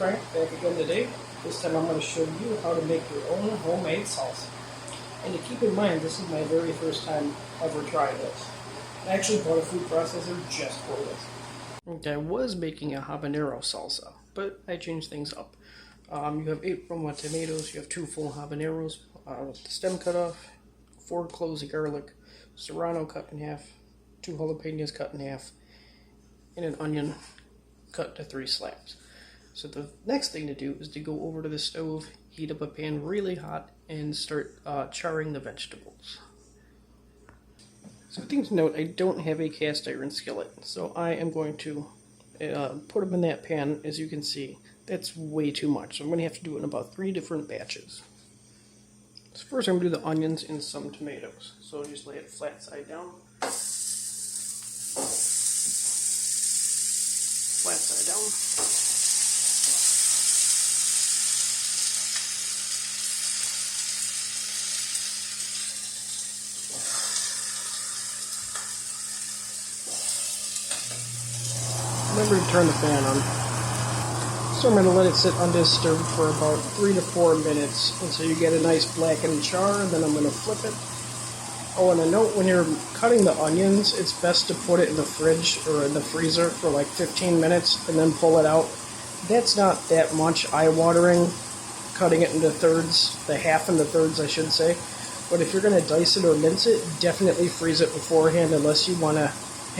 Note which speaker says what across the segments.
Speaker 1: Frank, back again today. This time I'm going to show you how to make your own homemade salsa. And to keep in mind, this is my very first time ever trying this. I actually bought a food processor just for this. Okay, I was making a habanero salsa, but I changed things up. You have 8 Roma tomatoes, you have 2 full habaneros with the stem cut off, 4 cloves of garlic, Serrano cut in half, 2 jalapeños cut in half, and an onion cut to 3 slabs. So the next thing to do is to go over to the stove, heat up a pan really hot, and start charring the vegetables. So thing to note, I don't have a cast iron skillet, so I am going to put them in that pan. As you can see, that's way too much, so I'm going to have to do it in about 3 different batches. So first I'm going to do the onions and some tomatoes. So just lay it flat side down. Flat side down. Remember to turn the fan on. So I'm going to let it sit undisturbed for about 3 to 4 minutes until you get a nice blackened char, and then I'm going to flip it. Oh, and a note, when you're cutting the onions, it's best to put it in the fridge or in the freezer for like 15 minutes and then pull it out. That's not that much eye-watering, cutting it into thirds, the half into thirds I should say. But if you're going to dice it or mince it, definitely freeze it beforehand unless you want to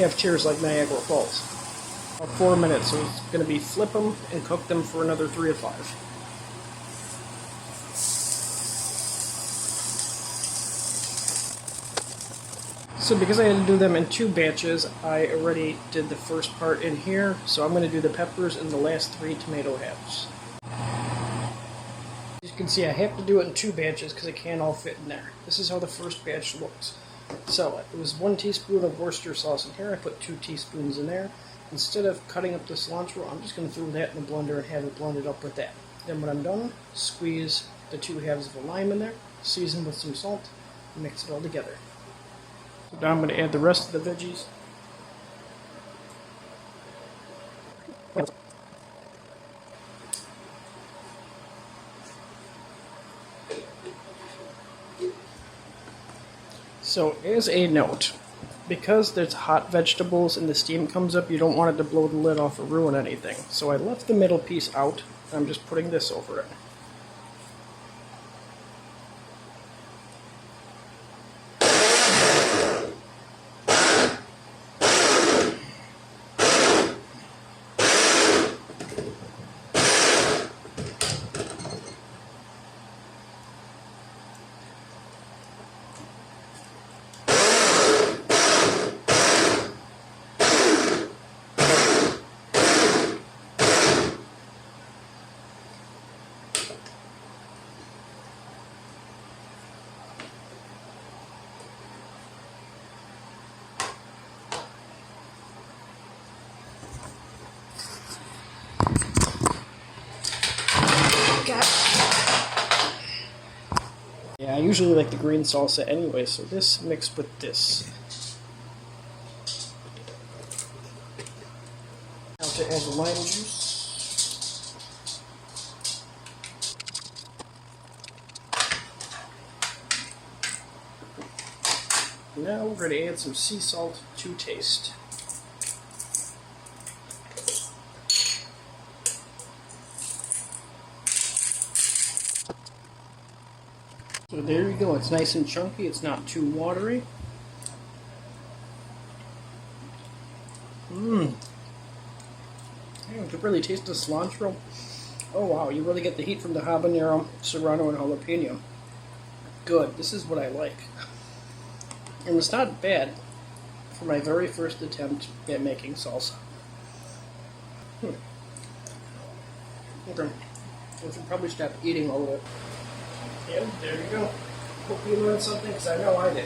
Speaker 1: have tears like Niagara Falls. 4 minutes, so it's going to be flip them and cook them for another 3 to 5. So because I had to do them in 2 batches, I already did the first part in here, so I'm going to do the peppers and the last 3 tomato halves. As you can see, I have to do it in 2 batches because it can't all fit in there. This is how the first batch looks. So it was 1 teaspoon of Worcestershire sauce in here. I put 2 teaspoons in there. Instead of cutting up the cilantro, I'm just going to throw that in the blender and have it blended up with that. Then when I'm done, squeeze the 2 halves of a lime in there, season with some salt, and mix it all together. So now I'm going to add the rest of the veggies. So as a note, because there's hot vegetables and the steam comes up, you don't want it to blow the lid off or ruin anything. So I left the middle piece out, and I'm just putting this over it. Yeah, I usually like the green salsa anyway, so this mixed with this. Now to add the lime juice. Now we're going to add some sea salt to taste. So there you go, it's nice and chunky, it's not too watery. You can really taste the cilantro. Oh wow, you really get the heat from the habanero, serrano, and jalapeno. Good, this is what I like. And it's not bad for my very first attempt at making salsa. Okay, I should probably stop eating all of it. Yeah, there you go. Hope you learned something, because I know I did.